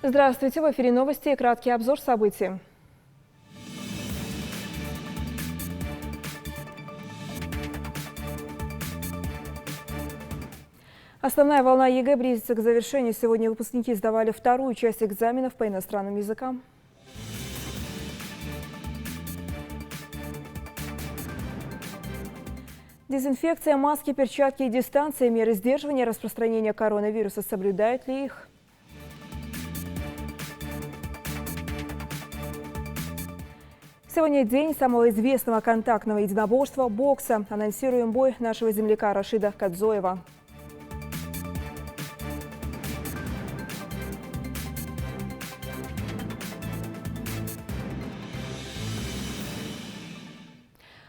Здравствуйте, в эфире новости и краткий обзор событий. Основная волна ЕГЭ близится к завершению. Сегодня выпускники сдавали вторую часть экзаменов по иностранным языкам. Дезинфекция, маски, перчатки и дистанция, меры сдерживания распространения коронавируса. Соблюдают ли их? Сегодня день самого известного контактного единоборства – бокса. Анонсируем бой нашего земляка Рашида Кадзоева.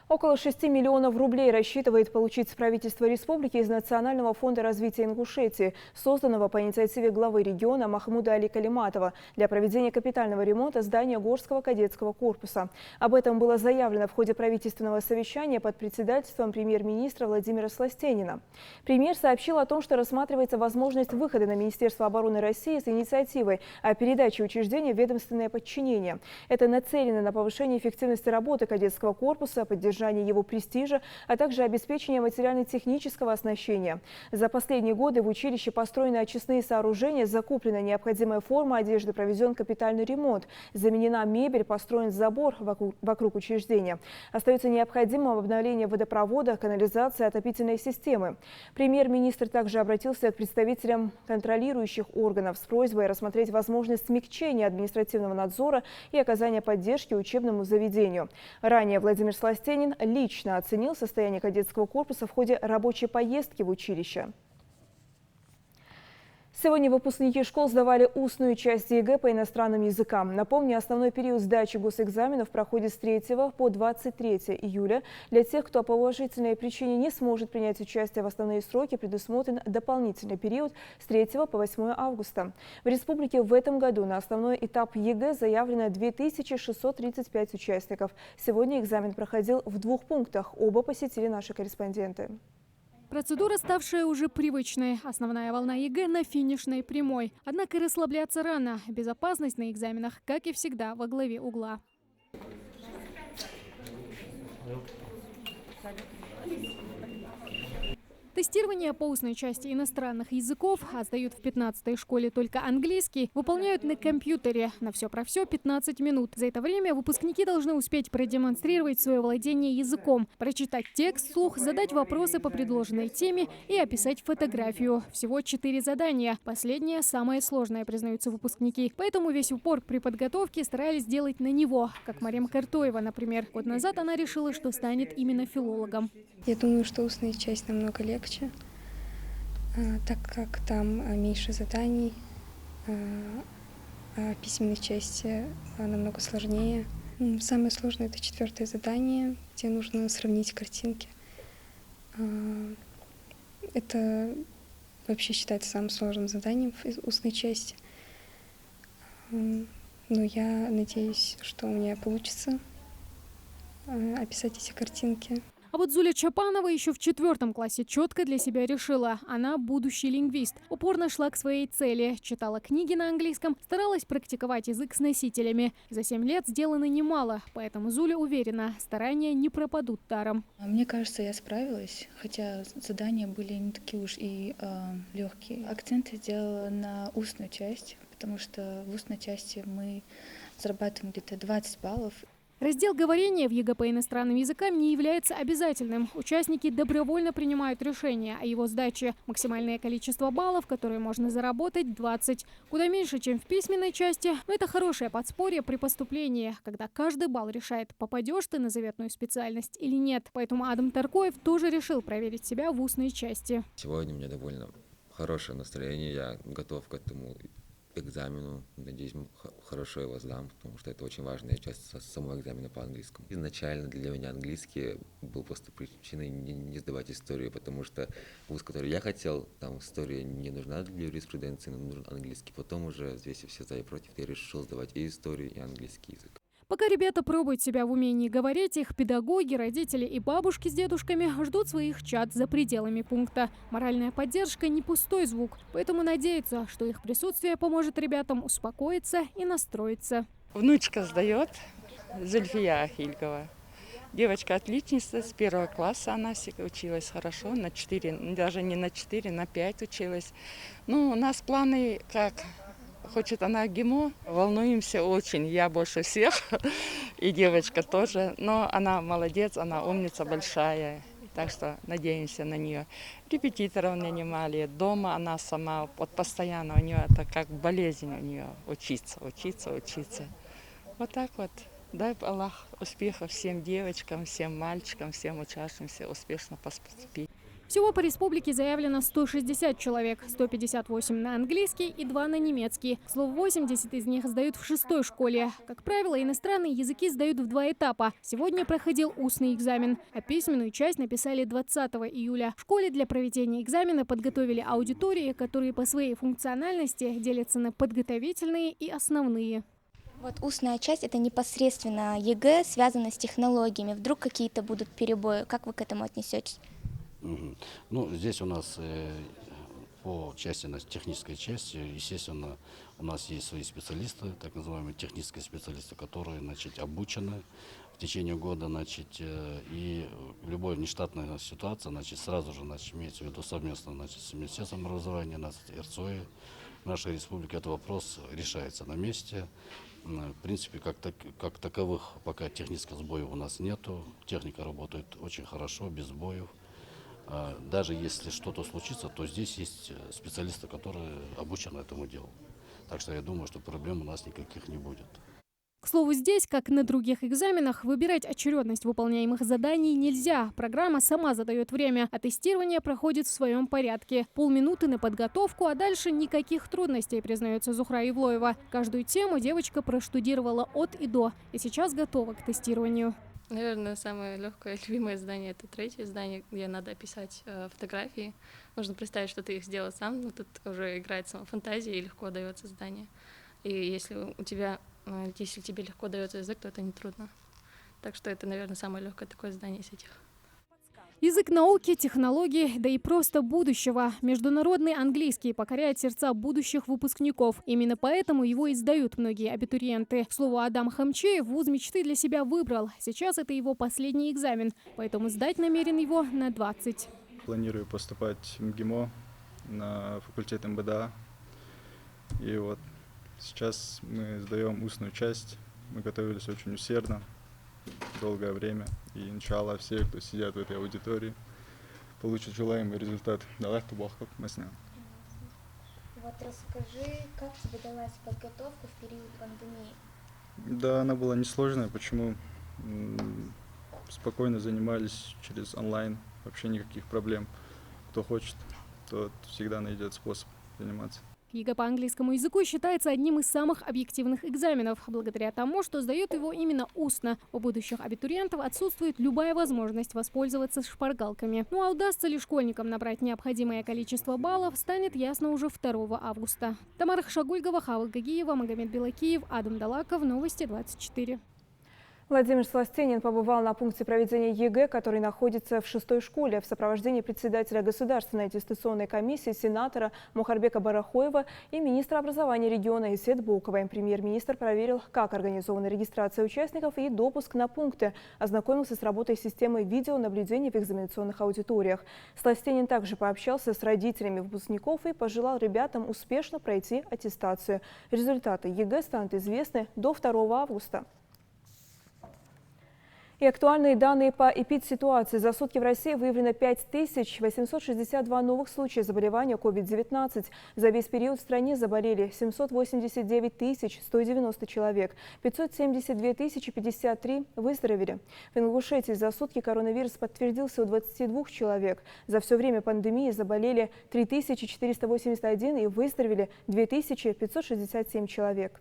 Около 6 миллионов рублей рассчитывает получить правительство республики из Национального фонда развития Ингушетии, созданного по инициативе главы региона Махмуда Али Калиматова для проведения капитального ремонта здания Горского кадетского корпуса. Об этом было заявлено в ходе правительственного совещания под председательством премьер-министра Владимира Сластенина. Премьер сообщил о том, что рассматривается возможность выхода на Министерство обороны России с инициативой о передаче учреждения в ведомственное подчинение. Это нацелено на повышение эффективности работы кадетского корпуса, поддержание его престижа, а также обеспечение материально-технического оснащения. За последние годы в училище построены очистные сооружения, закуплена необходимая форма одежды, проведен капитальный ремонт, заменена мебель, построен забор вокруг учреждения. Остается необходимым обновление водопровода, канализации, отопительной системы. Премьер-министр также обратился к представителям контролирующих органов с просьбой рассмотреть возможность смягчения административного надзора и оказания поддержки учебному заведению. Ранее Владимир Сластенин лично оценил состояние кадетского корпуса в ходе рабочей поездки в училище. Сегодня выпускники школ сдавали устную часть ЕГЭ по иностранным языкам. Напомню, основной период сдачи госэкзаменов проходит с 3 по 23 июля. Для тех, кто по уважительной причине не сможет принять участие в основные сроки, предусмотрен дополнительный период с 3 по 8 августа. В республике в этом году на основной этап ЕГЭ заявлено 2635 участников. Сегодня экзамен проходил в 2 пунктах. Оба посетили наши корреспонденты. Процедура, ставшая уже привычной. Основная волна ЕГЭ на финишной прямой. Однако расслабляться рано. Безопасность на экзаменах, как и всегда, во главе угла. Тестирование по устной части иностранных языков, а сдают в 15-й школе только английский, выполняют на компьютере. На все про все 15 минут. За это время выпускники должны успеть продемонстрировать свое владение языком, прочитать текст вслух, задать вопросы по предложенной теме и описать фотографию. Всего 4 задания. Последнее самое сложное, признаются выпускники. Поэтому весь упор при подготовке старались сделать на него, как Марем Картоева, например. Год назад она решила, что станет именно филологом. Я думаю, что устная часть намного легче, так как там меньше заданий, а письменной части намного сложнее. Самое сложное – это 4-е задание, где нужно сравнить картинки. Это вообще считается самым сложным заданием в устной части. Но я надеюсь, что у меня получится описать эти картинки. А вот Зуля Чапанова еще в 4 классе четко для себя решила. Она будущий лингвист. Упорно шла к своей цели. Читала книги на английском, старалась практиковать язык с носителями. За 7 лет сделано немало, поэтому Зуля уверена, старания не пропадут даром. Мне кажется, я справилась, хотя задания были не такие уж и легкие. Акцент я сделала на устную часть, потому что в устной части мы зарабатываем где-то 20 баллов. Раздел говорения в ЕГЭ по иностранным языкам не является обязательным. Участники добровольно принимают решение о его сдаче. Максимальное количество баллов, которые можно заработать, 20. Куда меньше, чем в письменной части. Но это хорошее подспорье при поступлении, когда каждый балл решает, попадешь ты на заветную специальность или нет. Поэтому Адам Таркоев тоже решил проверить себя в устной части. Сегодня у меня довольно хорошее настроение, я готов к этому экзамену. Надеюсь, хорошо его сдам, потому что это очень важная часть самого экзамена по английскому. Изначально для меня английский был просто причиной не сдавать историю, потому что вуз, который я хотел, там история не нужна для юриспруденции, но нужен английский. Потом уже взвесив все за и против, я решил сдавать и историю, и английский язык. Пока ребята пробуют себя в умении говорить, их педагоги, родители и бабушки с дедушками ждут своих чад за пределами пункта. Моральная поддержка не пустой звук, поэтому надеются, что их присутствие поможет ребятам успокоиться и настроиться. Внучка сдает, Зульфия Ахилькова. Девочка отличница, с 1 класса она училась хорошо, на 4, даже не на 4, на 5 училась. Ну, у нас планы как... Хочет она ГИМО, волнуемся очень, я больше всех, и девочка тоже. Но она молодец, она умница большая, так что надеемся на нее. Репетиторов нанимали, дома она сама, вот постоянно у нее это как болезнь у нее, учиться. Вот так вот. Дай Аллах успехов всем девочкам, всем мальчикам, всем учащимся успешно поступить. Всего по республике заявлено 160 человек, 158 на английский и 2 на немецкий. К слову, 80 из них сдают в 6-й школе. Как правило, иностранные языки сдают в 2 этапа. Сегодня проходил устный экзамен, а письменную часть написали 20 июля. В школе для проведения экзамена подготовили аудитории, которые по своей функциональности делятся на подготовительные и основные. Вот устная часть – это непосредственно ЕГЭ, связано с технологиями. Вдруг какие-то будут перебои. Как вы к этому отнесетесь? Ну, здесь у нас по части, технической части, естественно, у нас есть свои специалисты, так называемые технические специалисты, которые, значит, обучены в течение года, значит, и любая нештатная ситуация, значит, сразу же, значит, имеется в виду совместно, значит, с Министерством образования, РЦОИ нашей республики, этот вопрос решается на месте. В принципе, как таковых пока технических сбоев у нас нету, техника работает очень хорошо, без сбоев. Даже если что-то случится, то здесь есть специалисты, которые обучены этому делу. Так что я думаю, что проблем у нас никаких не будет. К слову, здесь, как на других экзаменах, выбирать очередность выполняемых заданий нельзя. Программа сама задает время, а тестирование проходит в своем порядке. Полминуты на подготовку, а дальше никаких трудностей, признается Зухра Ивлоева. Каждую тему девочка проштудировала от и до, и сейчас готова к тестированию. Наверное, самое легкое, любимое задание — это 3-е задание, где надо описать фотографии. Нужно представить, что ты их сделал сам, но тут уже играет сама фантазия и легко дается задание. И если тебе легко дается язык, то это не трудно. Так что это, наверное, самое легкое такое задание из этих. Язык науки, технологий, да и просто будущего. Международный английский покоряет сердца будущих выпускников. Именно поэтому его и сдают многие абитуриенты. К слову, Адам Хамчеев вуз мечты для себя выбрал. Сейчас это его последний экзамен, поэтому сдать намерен его на 20. Планирую поступать в МГИМО на факультет МБДА. И вот сейчас мы сдаем устную часть. Мы готовились очень усердно, долгое время. И иншаллах все, кто сидят в этой аудитории, получат желаемый результат. Давай тубахов масня. Вот расскажи, как тебе далась подготовка в период пандемии? Да, она была несложная. Почему? Спокойно занимались через онлайн. Вообще никаких проблем. Кто хочет, тот всегда найдет способ заниматься. ЕГЭ по английскому языку считается одним из самых объективных экзаменов, благодаря тому, что сдают его именно устно. У будущих абитуриентов отсутствует любая возможность воспользоваться шпаргалками. Ну а удастся ли школьникам набрать необходимое количество баллов, станет ясно уже 2 августа. Тамара Хашагульгова, Хава Гагиева, Магомед Белакиев, Адам Далаков. Новости 24. Владимир Сластенин побывал на пункте проведения ЕГЭ, который находится в 6-й школе, в сопровождении председателя Государственной аттестационной комиссии, сенатора Мухарбека Барахоева и министра образования региона Исет Боковой. Премьер-министр проверил, как организована регистрация участников и допуск на пункты, ознакомился с работой системы видеонаблюдения в экзаменационных аудиториях. Сластенин также пообщался с родителями выпускников и пожелал ребятам успешно пройти аттестацию. Результаты ЕГЭ станут известны до 2 августа. И актуальные данные по эпидситуации. За сутки в России выявлено 5862 новых случая заболевания COVID-19. За весь период в стране заболели 789 190 человек. 572 053 выздоровели. В Ингушетии за сутки коронавирус подтвердился у 22 человек. За все время пандемии заболели 3481 и выздоровели 2567 человек.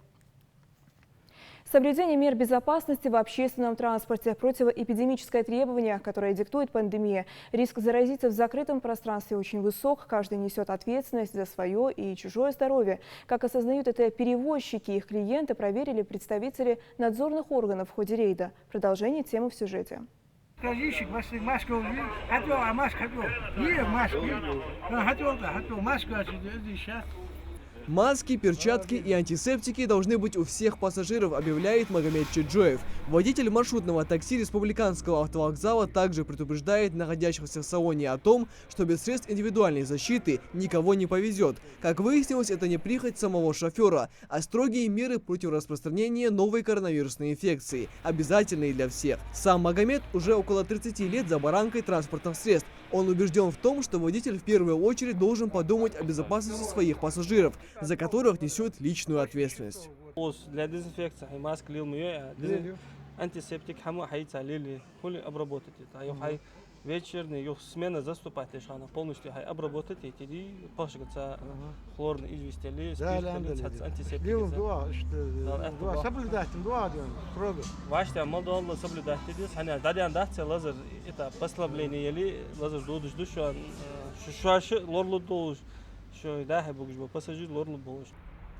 Соблюдение мер безопасности в общественном транспорте, противоэпидемическое требование, которое диктует пандемия. Риск заразиться в закрытом пространстве очень высок. Каждый несет ответственность за свое и чужое здоровье. Как осознают это перевозчики и их клиенты, проверили представители надзорных органов в ходе рейда. Продолжение темы в сюжете. Маски, перчатки и антисептики должны быть у всех пассажиров, объявляет Магомед Чеджоев. Водитель маршрутного такси республиканского автовокзала также предупреждает находящихся в салоне о том, что без средств индивидуальной защиты никого не повезет. Как выяснилось, это не прихоть самого шофера, а строгие меры против распространения новой коронавирусной инфекции, обязательные для всех. Сам Магомед уже около 30 лет за баранкой транспортных средств. Он убежден в том, что водитель в первую очередь должен подумать о безопасности своих пассажиров, за которых несет личную ответственность. Для дезинфекции маски антисептик обработать. Вечерний смена заступать лишь она полностью обработать эти пошагаться хлорные известия спирт антисептик. Соблюдать важно молодого соблюдать здесь они дадиандация лазер это послабление или лазер дудуш душа шуаши лорлу душ что да хабугжба пассажир лорлу болуш.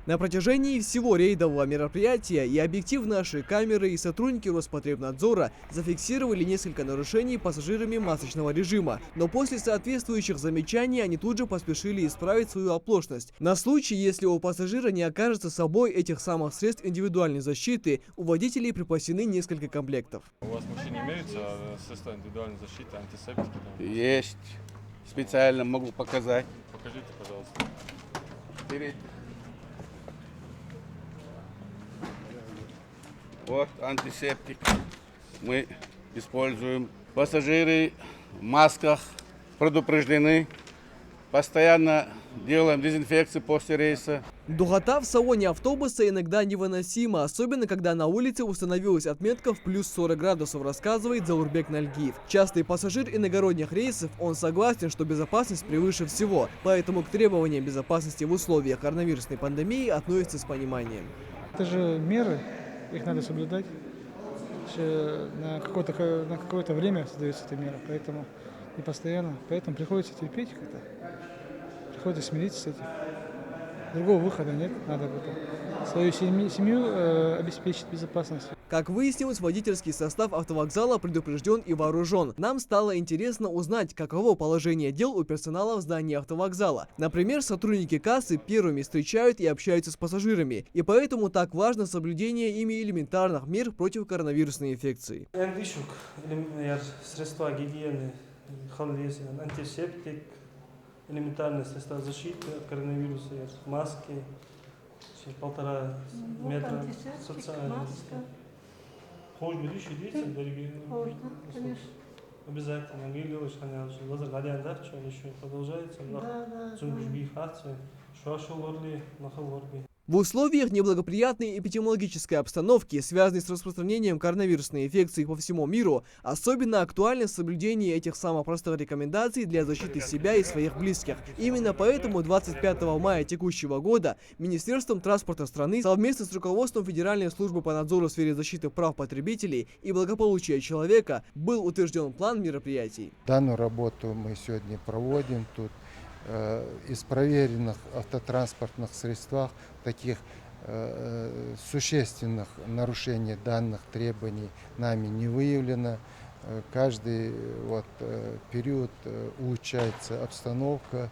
На протяжении всего рейдового мероприятия и объектив нашей камеры, и сотрудники Роспотребнадзора зафиксировали несколько нарушений пассажирами масочного режима. Но после соответствующих замечаний они тут же поспешили исправить свою оплошность. На случай, если у пассажира не окажется с собой этих самых средств индивидуальной защиты, у водителей припасены несколько комплектов. У вас в машине имеются средства индивидуальной защиты, антисептики? Есть. Специально могу показать. Покажите, пожалуйста. Вот антисептик мы используем. Пассажиры в масках предупреждены. Постоянно делаем дезинфекцию после рейса. Духота в салоне автобуса иногда невыносима, особенно когда на улице установилась отметка в плюс 40 градусов, рассказывает Заурбек Нальгиев. Частый пассажир иногородних рейсов, он согласен, что безопасность превыше всего, поэтому к требованиям безопасности в условиях коронавирусной пандемии относится с пониманием. Это же меры. Их надо соблюдать. На какое-то время создается эта мера, поэтому не постоянно. Поэтому приходится терпеть как-то. Приходится смириться с этим. Другого выхода нет. Надо свою семью обеспечить безопасность. Как выяснилось, водительский состав автовокзала предупрежден и вооружен. Нам стало интересно узнать, каково положение дел у персонала в здании автовокзала. Например, сотрудники кассы первыми встречают и общаются с пассажирами. И поэтому так важно соблюдение ими элементарных мер против коронавирусной инфекции. Средства гигиены, антисептик, элементарные средства защиты от коронавируса, маски, 1,5 метра, социальные. Обязательно. Продолжается. В условиях неблагоприятной эпидемиологической обстановки, связанной с распространением коронавирусной инфекции по всему миру, особенно актуально соблюдение этих самых простых рекомендаций для защиты себя и своих близких. Именно поэтому 25 мая текущего года Министерством транспорта страны совместно с руководством Федеральной службы по надзору в сфере защиты прав потребителей и благополучия человека был утвержден план мероприятий. Данную работу мы сегодня проводим тут. Из проверенных автотранспортных средствах таких существенных нарушений данных требований нами не выявлено. Каждый период улучшается обстановка,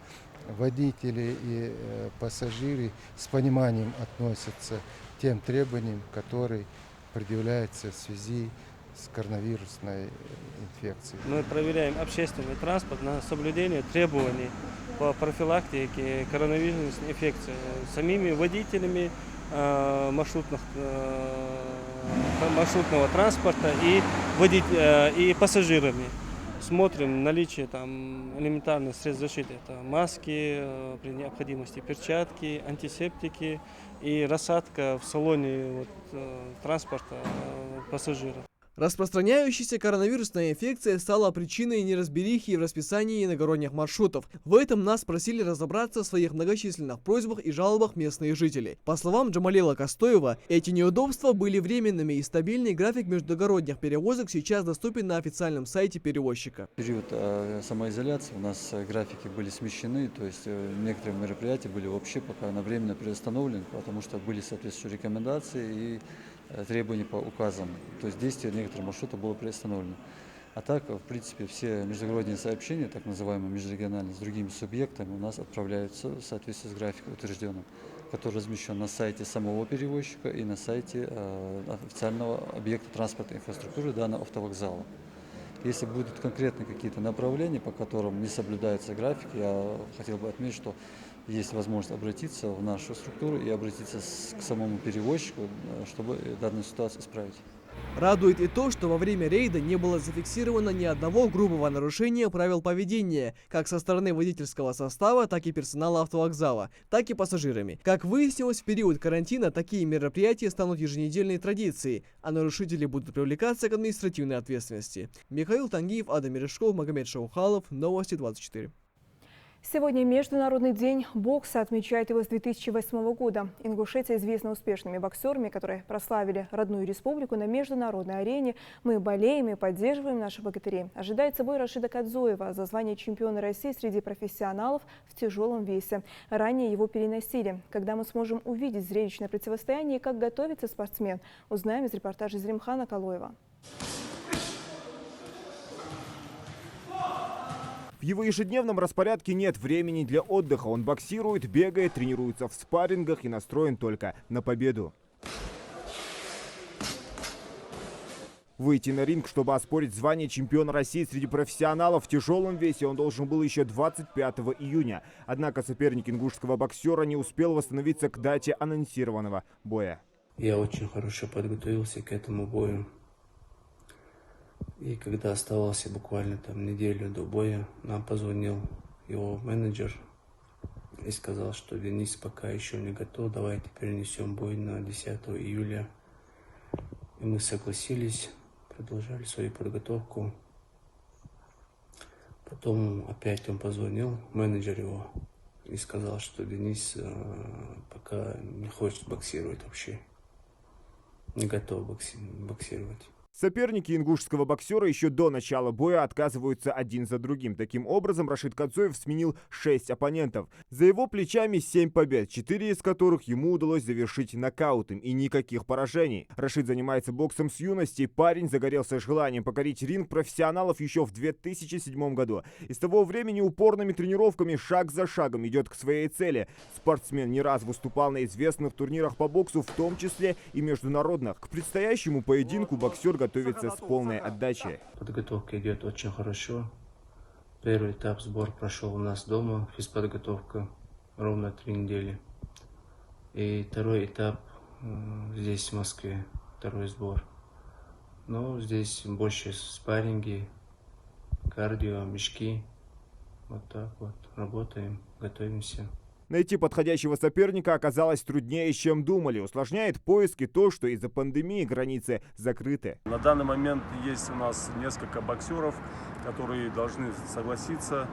водители и пассажиры с пониманием относятся к тем требованиям, которые предъявляются в связи с коронавирусной инфекцией. Мы проверяем общественный транспорт на соблюдение требований по профилактике коронавирусной инфекции самими водителями маршрутного транспорта и пассажирами. Смотрим наличие элементарных средств защиты. Это маски, при необходимости перчатки, антисептики и рассадка в салоне транспорта пассажиров. Распространяющаяся коронавирусная инфекция стала причиной неразберихи в расписании иногородних маршрутов. В этом нас просили разобраться в своих многочисленных просьбах и жалобах местные жители. По словам Джамалила Костоева, эти неудобства были временными, и стабильный график междугородних перевозок сейчас доступен на официальном сайте перевозчика. В период самоизоляции у нас графики были смещены, то есть некоторые мероприятия были вообще пока временно приостановлены, потому что были соответствующие рекомендации и требования по указам. То есть действие некоторых маршрутов было приостановлено. А так, в принципе, все междугородние сообщения, так называемые межрегиональные, с другими субъектами у нас отправляются в соответствии с графиком утвержденным, который размещен на сайте самого перевозчика и на сайте официального объекта транспортной инфраструктуры данного автовокзала. Если будут конкретные какие-то направления, по которым не соблюдается график, я хотел бы отметить, что есть возможность обратиться в нашу структуру и обратиться к самому перевозчику, чтобы данную ситуацию исправить. Радует и то, что во время рейда не было зафиксировано ни одного грубого нарушения правил поведения, как со стороны водительского состава, так и персонала автовокзала, так и пассажирами. Как выяснилось, в период карантина такие мероприятия станут еженедельной традицией, а нарушители будут привлекаться к административной ответственности. Михаил Тангиев, Адам Мережков, Магомед Шаухалов, Новости 24. Сегодня Международный день бокса, отмечает его с 2008 года. Ингушетия известна успешными боксерами, которые прославили родную республику на международной арене. Мы болеем и поддерживаем наших богатырей. Ожидается бой Рашида Кадзоева за звание чемпиона России среди профессионалов в тяжелом весе. Ранее его переносили. Когда мы сможем увидеть зрелищное противостояние и как готовится спортсмен, узнаем из репортажа Зримхана Калоева. В его ежедневном распорядке нет времени для отдыха. Он боксирует, бегает, тренируется в спаррингах и настроен только на победу. Выйти на ринг, чтобы оспорить звание чемпиона России среди профессионалов в тяжелом весе, он должен был еще 25 июня. Однако соперник ингушского боксера не успел восстановиться к дате анонсированного боя. Я очень хорошо подготовился к этому бою. И когда оставался буквально неделю до боя, нам позвонил его менеджер и сказал, что Денис пока еще не готов, давайте перенесем бой на 10 июля. И мы согласились, продолжали свою подготовку. Потом опять он позвонил, менеджер его, и сказал, что Денис пока не хочет боксировать вообще, не готов боксировать. Соперники ингушского боксера еще до начала боя отказываются один за другим. Таким образом, Рашид Кадзоев сменил 6 оппонентов. За его плечами 7 побед, 4 из которых ему удалось завершить нокаутом и никаких поражений. Рашид занимается боксом с юности. Парень загорелся желанием покорить ринг профессионалов еще в 2007 году. И с того времени упорными тренировками шаг за шагом идет к своей цели. Спортсмен не раз выступал на известных турнирах по боксу, в том числе и международных. К предстоящему поединку боксер готовится с полной отдачей. Подготовка идет очень хорошо. Первый этап сбор прошел у нас дома, физподготовка, ровно 3 недели. И второй этап здесь, в Москве, второй сбор. Но здесь больше спарринги, кардио, мешки. Вот так вот работаем, готовимся. Найти подходящего соперника оказалось труднее, чем думали. Усложняет поиски то, что из-за пандемии границы закрыты. На данный момент есть у нас несколько боксеров, которые должны согласиться.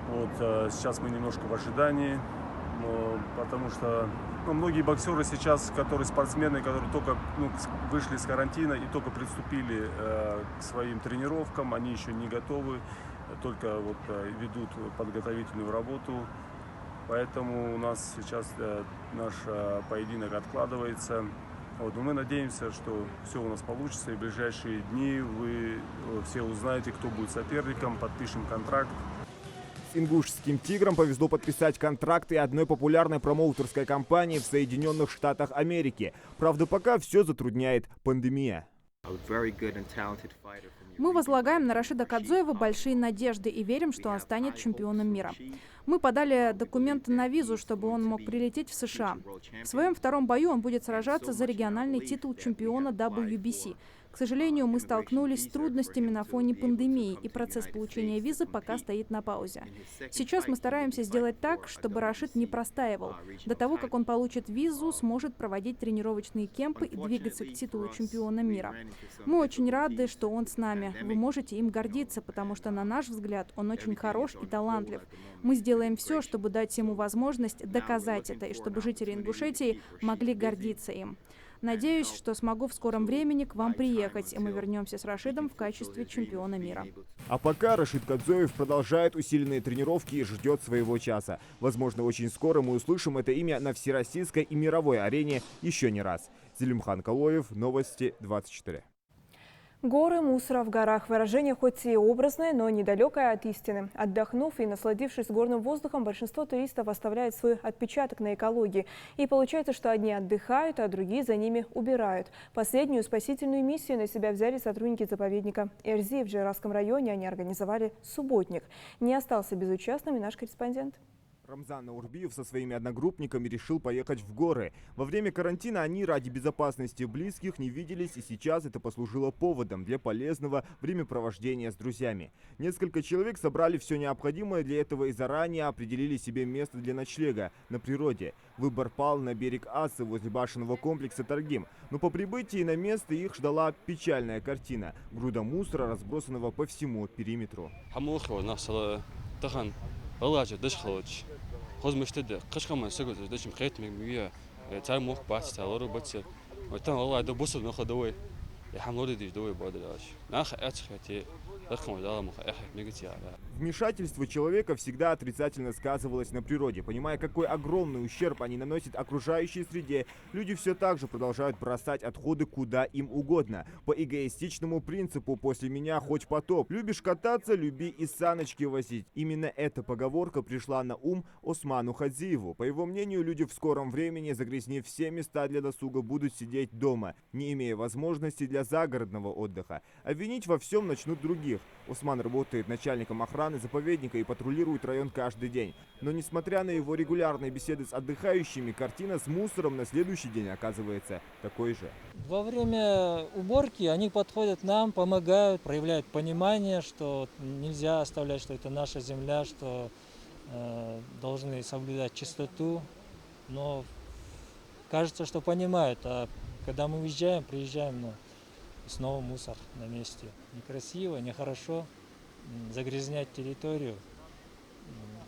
Вот, сейчас мы немножко в ожидании, потому что многие боксеры сейчас, которые спортсмены, которые только вышли с карантина и только приступили к своим тренировкам, они еще не готовы, только ведут подготовительную работу. Поэтому у нас сейчас наш поединок откладывается. Но мы надеемся, что все у нас получится. И в ближайшие дни вы все узнаете, кто будет соперником, подпишем контракт. С ингушским «Тигром» повезло подписать контракт и одной популярной промоутерской компании в Соединенных Штатах Америки. Правда, пока все затрудняет пандемия. Мы возлагаем на Рашида Кадзоева большие надежды и верим, что он станет чемпионом мира. Мы подали документы на визу, чтобы он мог прилететь в США. В своем втором бою он будет сражаться за региональный титул чемпиона WBC. К сожалению, мы столкнулись с трудностями на фоне пандемии, и процесс получения визы пока стоит на паузе. Сейчас мы стараемся сделать так, чтобы Рашид не простаивал. До того, как он получит визу, сможет проводить тренировочные кемпы и двигаться к титулу чемпиона мира. Мы очень рады, что он с нами. Вы можете им гордиться, потому что, на наш взгляд, он очень хорош и талантлив. Мы сделаем все, чтобы дать ему возможность доказать это, и чтобы жители Ингушетии могли гордиться им. Надеюсь, что смогу в скором времени к вам приехать, и мы вернемся с Рашидом в качестве чемпиона мира. А пока Рашид Кадзоев продолжает усиленные тренировки и ждет своего часа. Возможно, очень скоро мы услышим это имя на всероссийской и мировой арене еще не раз. Зелимхан Калоев, Новости 24. Горы, мусора в горах. Выражение хоть и образное, но недалекое от истины. Отдохнув и насладившись горным воздухом, большинство туристов оставляет свой отпечаток на экологии. И получается, что одни отдыхают, а другие за ними убирают. Последнюю спасительную миссию на себя взяли сотрудники заповедника Эрзи. В Джейрасском районе они организовали субботник. Не остался безучастным и наш корреспондент. Рамзан Наурбиев со своими одногруппниками решил поехать в горы. Во время карантина они ради безопасности близких не виделись, и сейчас это послужило поводом для полезного времяпровождения с друзьями. Несколько человек собрали все необходимое для этого и заранее определили себе место для ночлега на природе. Выбор пал на берег Асы возле башенного комплекса Таргим. Но по прибытии на место их ждала печальная картина. Груда мусора, разбросанного по всему периметру. Хозмыштеде кышкаман сөгөз дэчим хэтмэг мия цар мох бац цалору бац отан алла да босо нохо довой я хамлоды диш довой бодаш нах ачхати рахму да мох эх мегатия. Вмешательство человека всегда отрицательно сказывалось на природе. Понимая, какой огромный ущерб они наносят окружающей среде, люди все так же продолжают бросать отходы куда им угодно. По эгоистичному принципу «после меня хоть потоп». Любишь кататься, люби и саночки возить. Именно эта поговорка пришла на ум Осману Хадзиеву. По его мнению, люди в скором времени, загрязнив все места для досуга, будут сидеть дома, не имея возможности для загородного отдыха. А винить во всем начнут других. Осман работает начальником охраны заповедника и патрулирует район каждый день. Но несмотря на его регулярные беседы с отдыхающими, картина с мусором на следующий день оказывается такой же. Во время уборки они подходят к нам, помогают, проявляют понимание, что нельзя оставлять, что это наша земля, что должны соблюдать чистоту. Но кажется, что понимают, а когда мы уезжаем, приезжаем, снова мусор на месте. Некрасиво, нехорошо загрязнять территорию.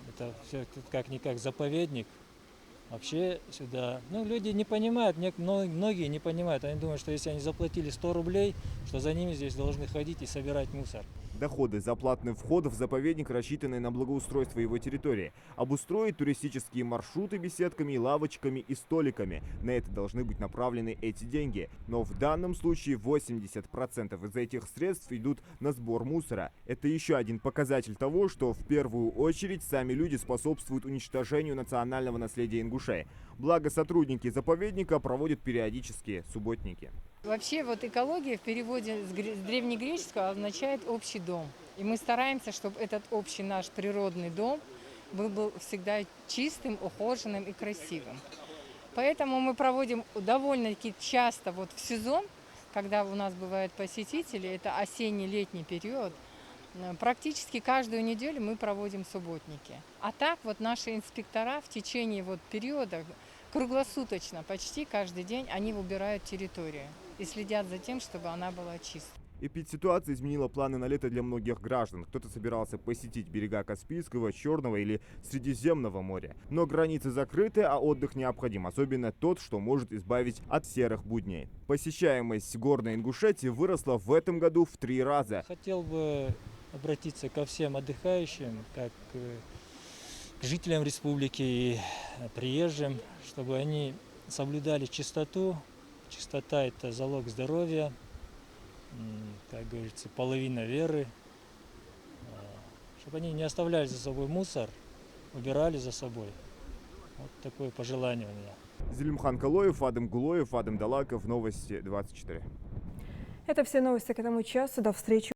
Это все как-никак заповедник. Вообще сюда, люди не понимают, многие не понимают. Они думают, что если они заплатили 100 рублей, что за ними здесь должны ходить и собирать мусор. Доходы за платный вход в заповедник рассчитаны на благоустройство его территории. Обустроить туристические маршруты беседками, лавочками и столиками. На это должны быть направлены эти деньги. Но в данном случае 80% из этих средств идут на сбор мусора. Это еще один показатель того, что в первую очередь сами люди способствуют уничтожению национального наследия Ингушей. Благо сотрудники заповедника проводят периодические субботники. Вообще экология в переводе с древнегреческого означает общий дом. И мы стараемся, чтобы этот общий наш природный дом был всегда чистым, ухоженным и красивым. Поэтому мы проводим довольно-таки часто в сезон, когда у нас бывают посетители, это осенне-летний период, практически каждую неделю мы проводим субботники. А так наши инспектора в течение периода круглосуточно, почти каждый день они убирают территорию и следят за тем, чтобы она была чистой. Эпидситуация изменила планы на лето для многих граждан. Кто-то собирался посетить берега Каспийского, Черного или Средиземного моря. Но границы закрыты, а отдых необходим, особенно тот, что может избавить от серых будней. Посещаемость горной Ингушетии выросла в этом году в 3 раза. Хотел бы обратиться ко всем отдыхающим, как к жителям республики и приезжим, чтобы они соблюдали чистоту. Чистота – это залог здоровья, как говорится, половина веры. Чтобы они не оставляли за собой мусор, убирали за собой. Вот такое пожелание у меня. Зелимхан Калоев, Адам Гулоев, Адам Далаков, Новости 24. Это все новости к этому часу. До встречи.